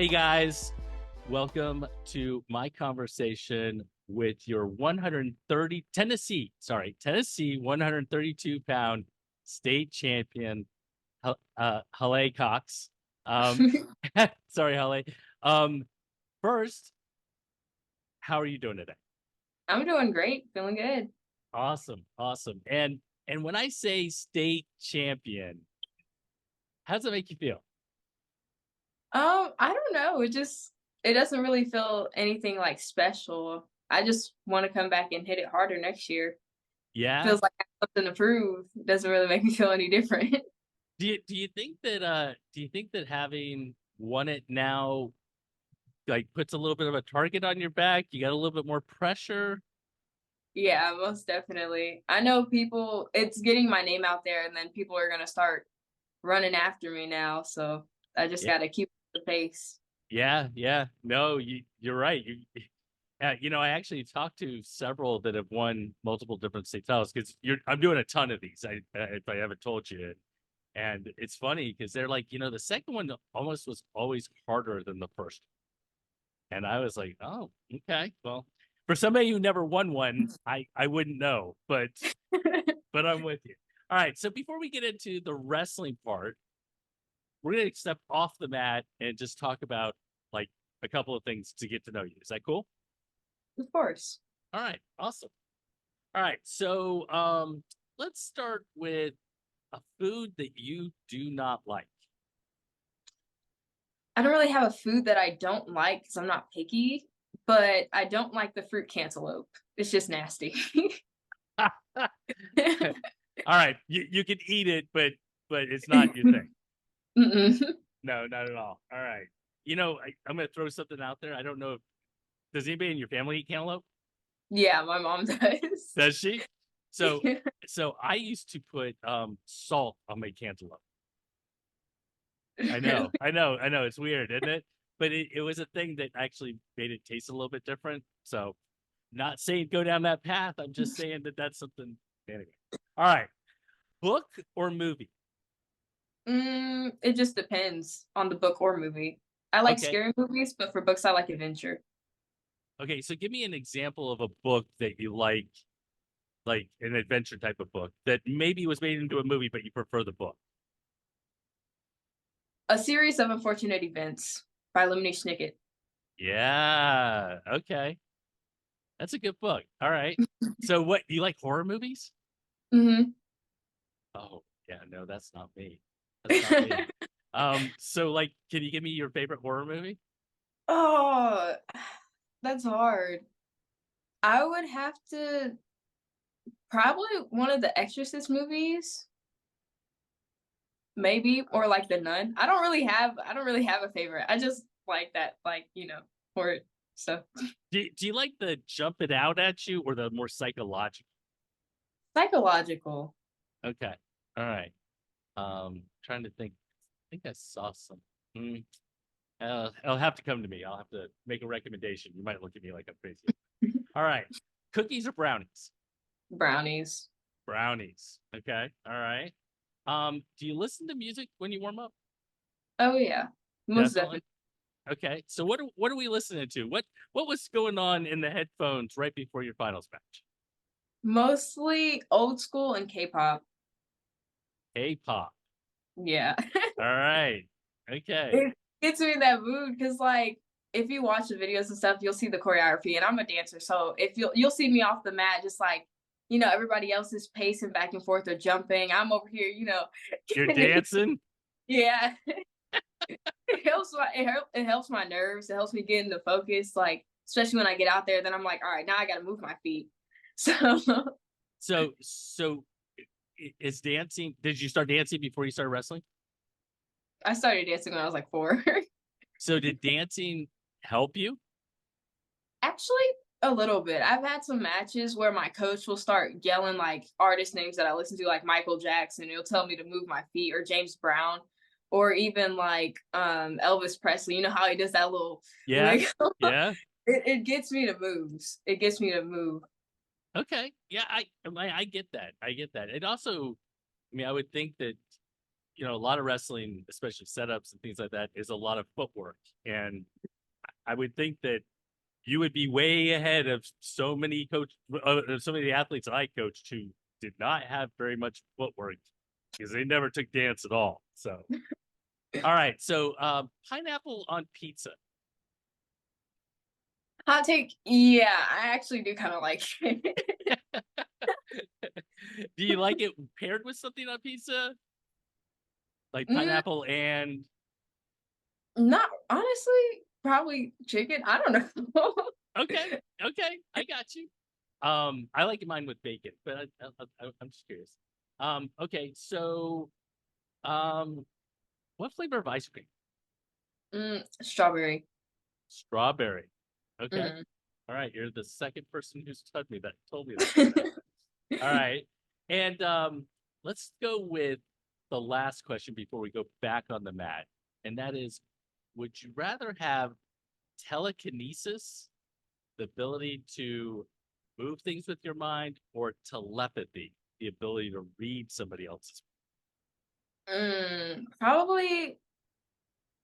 Hey guys, welcome to my conversation with your 130 Tennessee 132-pound state champion, Halai Cox. Um, sorry, Halai. Um, First, how are you doing today? I'm doing great, feeling good. Awesome. And when I say state champion, how does it make you feel? I don't know. It doesn't really feel anything like special. I just want to come back and hit it harder next year. Yeah. Feels like I have something to prove. Doesn't really make me feel any different. Do you think that having won it now like puts a little bit of a target on your back? You got a little bit more pressure. Yeah, most definitely. I know people. It's getting my name out there, and then people are gonna start running after me now. So I just Yeah, got to keep the pace. yeah. No, you're right. I actually talked to several that have won multiple different state titles because you're. I'm doing a ton of these. If I haven't told you, and it's funny because they're like, the second one almost was always harder than the first, and I was like, oh, okay. Well, for somebody who never won one, I wouldn't know, but I'm with you. All right. So before we get into the wrestling part, we're gonna step off the mat and just talk about like a couple of things to get to know you. Is that cool? Of course. All right. Awesome. All right. So let's start with a food that you do not like. I don't really have a food that I don't like because I'm not picky, but I don't like the fruit cantaloupe. It's just nasty. All right. You can eat it, but it's not your thing. Mm-mm. No, not at all. All right. I'm gonna throw something out there. I don't know if does anybody in your family eat cantaloupe? Yeah, my mom does. Does she? So so I used to put salt on my cantaloupe. Really? I know. It's weird, isn't it? But it was a thing that actually made it taste a little bit different. So not saying go down that path. I'm just saying that that's something. Anyway. All right. Book or movie? It just depends on the book or movie. I like Okay. scary movies, but for books, I like adventure. Okay. So give me an example of a book that you like an adventure type of book that maybe was made into a movie, but you prefer the book. A Series of Unfortunate Events by Lemony Snicket. Yeah. Okay. That's a good book. All right. So what you like horror movies? Hmm. Oh, yeah, no, that's not me. That's not me. So like, can you give me your favorite horror movie? Oh, that's hard. I would have to probably one of the Exorcist movies, maybe, or like The Nun. I don't really have a favorite. I just like that, like, horror stuff. Do you like the jump it out at you or the more psychological? Psychological. Okay. All right. Trying to think. I think I saw some. Mm, it'll have to come to me. I'll have to make a recommendation. You might look at me like I'm crazy. All right. Cookies or brownies? Brownies. Brownies. Okay. All right. Do you listen to music when you warm up? Oh yeah, most Definitely. definitely. Okay. So what are we listening to? What was going on in the headphones right before your finals match? Mostly old school and K-pop. K-pop. Yeah. All right. Okay. It gets me in that mood because, like, if you watch the videos and stuff, you'll see the choreography, and I'm a dancer, so if you'll see me off the mat just like, everybody else is pacing back and forth or jumping. I'm over here, You're dancing? yeah. It helps my nerves. It helps me get into focus, like, especially when I get out there, then I'm like, all right, now I gotta move my feet. So So is dancing, did you start dancing before you started wrestling? I started dancing when I was like 4. So did dancing help you? Actually, a little bit. I've had some matches where my coach will start yelling like artist names that I listen to, like Michael Jackson. He'll tell me to move my feet, or James Brown, or even like Elvis Presley. You know how he does that little Yeah. wiggle? Yeah. It gets me to move. It gets me to move. Okay. Yeah, I get that. I get that. It also, I mean, I would think that a lot of wrestling, especially setups and things like that, is a lot of footwork. And I would think that you would be way ahead of so many athletes I coached who did not have very much footwork because they never took dance at all. So, all right. So, pineapple on pizza. Hot take, yeah, I actually do kind of like it. Do you like it paired with something on pizza? Like Mm, pineapple and not honestly, probably chicken. I don't know. okay, okay, I got you. I like mine with bacon, but I'm just curious. Okay, so um, what flavor of ice cream? Strawberry. Strawberry. Okay. Mm. All right, you're the second person who's told me that. All right. And let's go with the last question before we go back on the mat. And that is, would you rather have telekinesis, the ability to move things with your mind, or telepathy, the ability to read somebody else's? Probably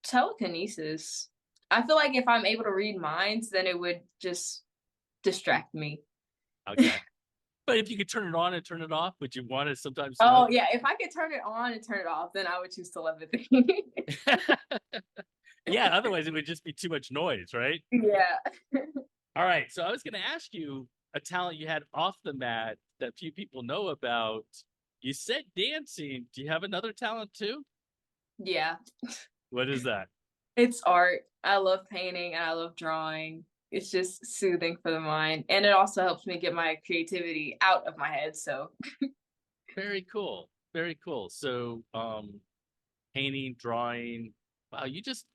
telekinesis. I feel like if I'm able to read minds, then it would just distract me. Okay. But if you could turn it on and turn it off, would you want to sometimes Oh, know? yeah, if I could turn it on and turn it off, then I would choose telepathy. Yeah, otherwise it would just be too much noise, right? Yeah. All right. So I was going to ask you a talent you had off the mat that few people know about. You said dancing. Do you have another talent too? Yeah. What is that? It's art. I love painting and I love drawing. It's just soothing for the mind, and it also helps me get my creativity out of my head, so Very cool. Very cool. So, painting, drawing. Wow, you just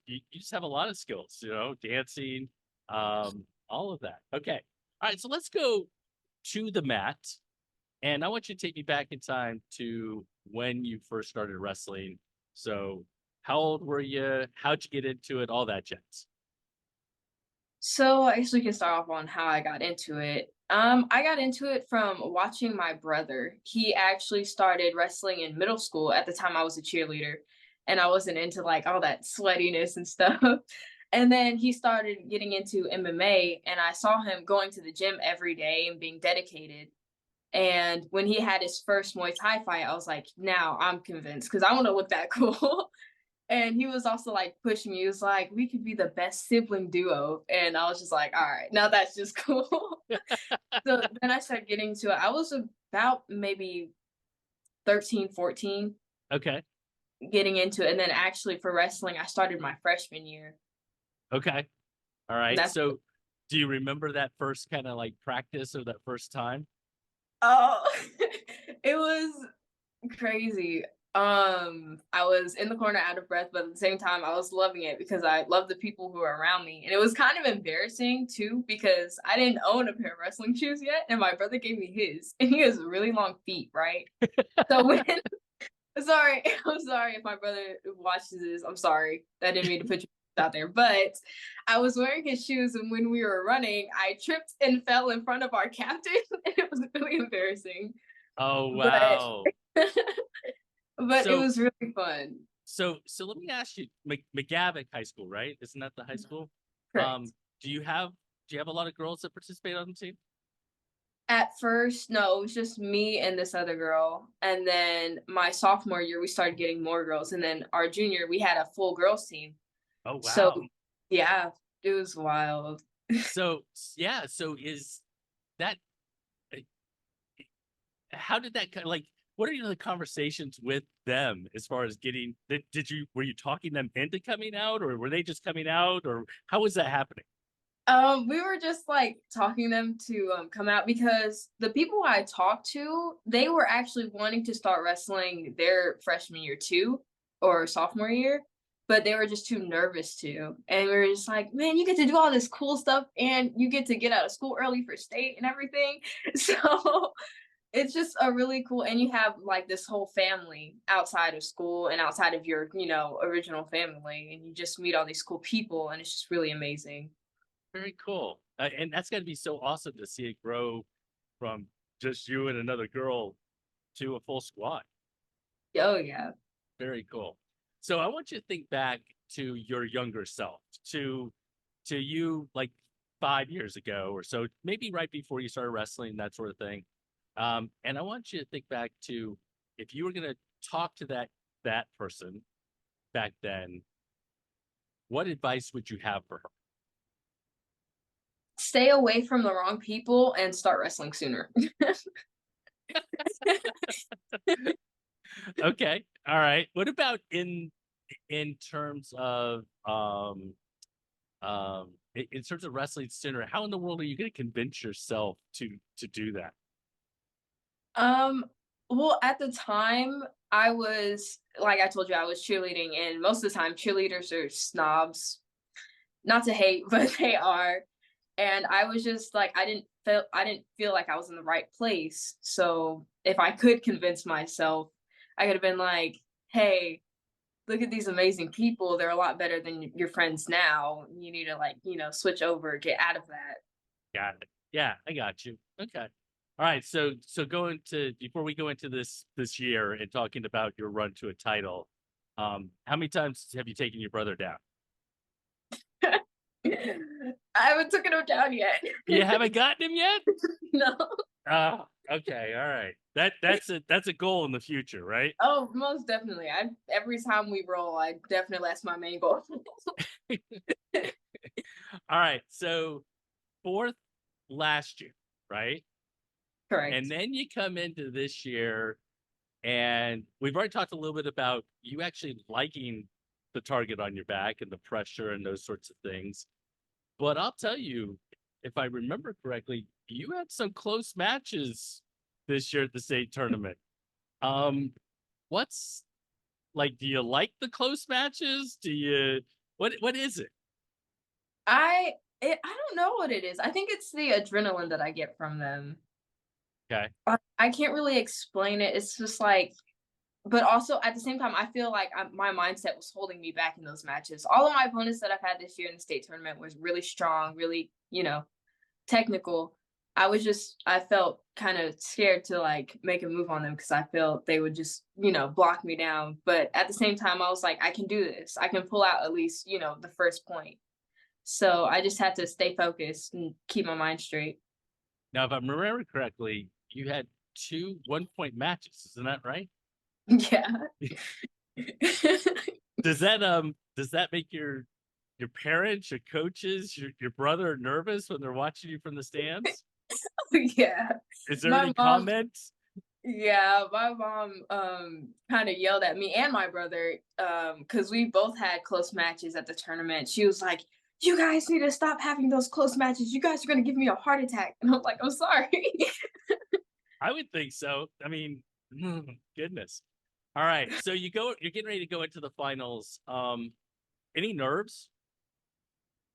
have a lot of skills, dancing, all of that. Okay. All right, so let's go to the mat. And I want you to take me back in time to when you first started wrestling. So, how old were you? How'd you get into it? All that jazz. so I guess we can start off on how I got into it. I got into it from watching my brother. He actually started wrestling in middle school. At the time, I was a cheerleader, and I wasn't into like all that sweatiness and stuff. And then he started getting into MMA, and I saw him going to the gym every day and being dedicated. And when he had his first Muay Thai fight, I was like, now I'm convinced because I want to look that cool. And he was also like pushing me. He was like, we could be the best sibling duo. And I was just like, all right, now that's just cool. So then I started getting to it. I was about maybe 13, 14, Okay. getting into it. And then actually for wrestling, I started my freshman year. Okay. All And right. that's, So, do you remember that first kind of like practice or that first time? oh, it was crazy. I was in the corner out of breath, but at the same time, I was loving it because I love the people who are around me. And it was kind of embarrassing too because I didn't own a pair of wrestling shoes yet, and my brother gave me his, and he has really long feet, right? So when sorry, I'm sorry if my brother watches this. I'm sorry. I didn't mean to put you out there, but I was wearing his shoes, and when we were running, I tripped and fell in front of our captain, and it was really embarrassing. Oh, But wow. but it So, was really fun. so let me ask you, McGavock High School, right? Isn't that the high school? Um, Correct. do you have do you have a lot of girls that participate on the team? At first, no, it was just me and this other girl. And then my sophomore year, we started getting more girls. And then our junior, we had a full girls team. Oh, So wow. yeah, it was wild. So, yeah, so is that uh, how did that like what are the conversations with them as far as getting did you were you talking them into coming out or were they just coming out or how was that happening? We were just like talking them to come out because the people I talked to, they were actually wanting to start wrestling their freshman year too, or sophomore year, but they were just too nervous to. And we were just like, man, you get to do all this cool stuff and you get to get out of school early for state and everything. So it's just a really cool, and you have like this whole family outside of school and outside of your, original family, and you just meet all these cool people, and it's just really amazing. Very cool. And that's got to be so awesome to see it grow from just you and another girl to a full squad. Oh yeah. Very cool. So I want you to think back to your younger self, to you like 5 years ago or so, maybe right before you started wrestling, that sort of thing. And I want you to think back to if you were going to talk to that person back then, what advice would you have for Stay away from the wrong people and start wrestling sooner. her? Okay, all right. What about in terms of in terms of wrestling sooner? How in the world are you going to convince yourself to do that? Um, well, at the time, I was like I told you, I was cheerleading, and most of the time, cheerleaders are snobs. Not to hate, but they are. And I was just like, I didn't feel like I was in the right place. So if I could convince myself, I could have been like, hey, look at these amazing people. They're a lot better than your friends now. You need to like, switch over, get out of that. Got it. Yeah, I got you. Okay. All right. So going to before we go into this year and talking about your run to a title, how many times have you taken your brother down? I haven't taken them down yet. You haven't gotten him yet? No. Okay, all right. That's a goal in the future, right? Oh, most definitely. I every time we roll, I definitely that's my main goal. All right. So fourth last year, right? And Correct. then you come into this year, and we've already talked a little bit about you actually liking the target on your back and the pressure and those sorts of things. But I'll tell you, if I remember correctly, you had some close matches this year at the state tournament. Um, what's like, do you like the close matches? Do you what is it? I don't know what it is. I think it's the adrenaline that I get from them. Okay. I can't really explain it. It's just like but also at the same time, I feel like my mindset was holding me back in those matches. All of my opponents that I've had this year in the state tournament was really strong, really, technical. I felt kind of scared to like make a move on them because I felt they would just, block me down. But at the same time, I was like, I can do this. I can pull out at least, the first point. So I just had to stay focused and keep my mind straight. Now, if I remember correctly, you had two 1 point matches, isn't that right? Yeah. Does that make your parents, your coaches, your brother nervous when they're watching you from the stands? Yeah. Is there My any mom comments? Yeah, my mom kind of yelled at me and my brother cuz we both had close matches at the tournament. She was like, "You guys need to stop having those close matches. You guys are going to give me a heart attack." And I'm like, "I'm sorry." I would think so. I mean, goodness. All right. So you're getting ready to go into the finals. Any nerves?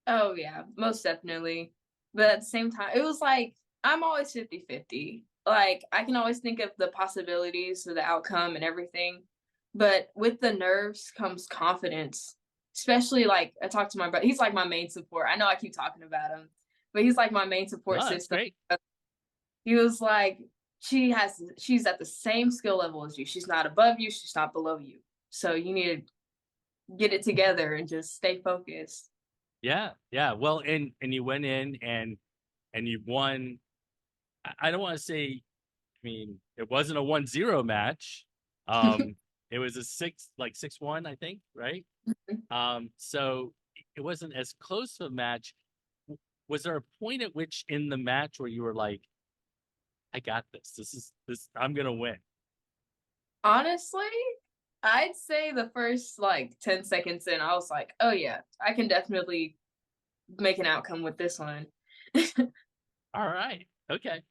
Oh yeah, most definitely. But at the same time, it was like I'm always 50-50. Like I can always think of the possibilities of the outcome and everything. But with the nerves comes confidence. Especially like I talked to my brother. He's like my main support. I know I keep talking about him, but he's like my main support No, that's system. great. He was like, she's at the same skill level as you. She's not above you, she's not below you. So you need to get it together and just stay focused. Yeah, yeah. Well, and you went in and you won. I don't want to say, I mean, it wasn't a 1-0 match. It was a 6-1, I think, right? So it wasn't as close of a match. Was there a point at which in the match where you were like, I got this. This I'm gonna win. Honestly, I'd say the first like 10 seconds in, I was like, oh yeah, I can definitely make an outcome with this one. All right. Okay.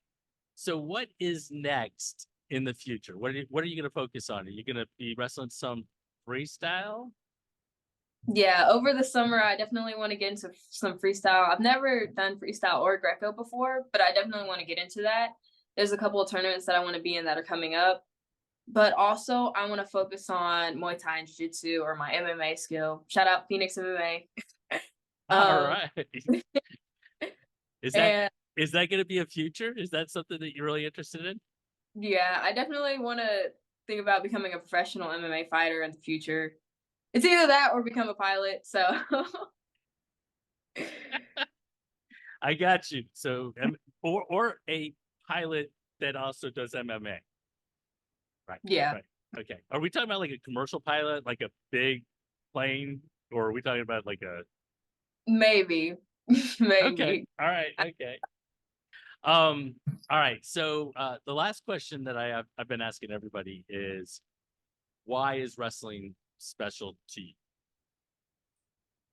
So what is next in the future? What are you gonna focus on? Are you gonna be wrestling some freestyle? Yeah, over the summer, I definitely want to get into some freestyle. I've never done freestyle or Greco before, but I definitely want to get into that. There's a couple of tournaments that I want to be in that are coming up. But also, I want to focus on Muay Thai and Jiu-Jitsu or my MMA skill. Shout out Phoenix MMA. All Um, right. Is that and is that gonna be a future? Is that something that you're really interested in? yeah, I definitely want to. think about becoming a professional MMA fighter in the future. It's either that or become a pilot. So I got you. So, or a pilot that also does MMA. Right. yeah, Right. Okay. Are we talking about like a commercial pilot, like a big plane, or are we talking about like a? maybe, Okay. maybe. All right. Okay. Um. All right. So, the last question that I've been asking everybody is, why is wrestling special to you?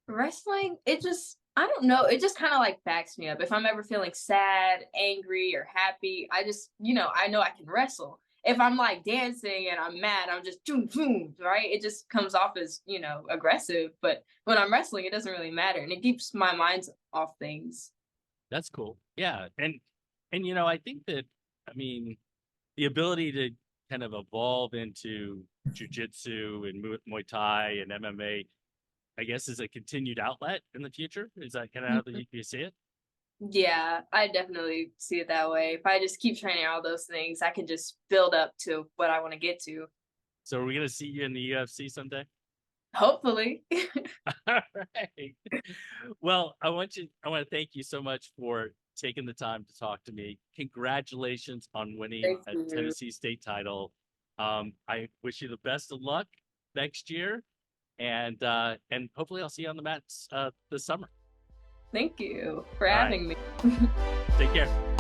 Wrestling, it just I don't know, it just kinda, like, backs me up. If I'm ever feeling sad, angry, or happy, I just I know I can wrestle. If I'm, like, dancing and I'm mad, I'm just "Choom, choom," right? It just comes off as, aggressive, but when I'm wrestling, it doesn't really matter, and it keeps my mind off things. That's cool. Yeah. And I think that, I mean, the ability to kind of evolve into jujitsu and Muay Thai and MMA, I guess, is a continued outlet in the future. Is that kind of how Mhm. you see it? Yeah, I definitely see it that way. If I just keep training all those things, I can just build up to what I wanna get to. So are we gonna see you in the UFC someday? Hopefully. All right. Well, I want to thank you so much for taking the time to talk to me. Congratulations on winning Thank a you. Tennessee state title. I wish you the best of luck next year, and hopefully I'll see you on the mats this summer. Thank you for All right. having me. Take care.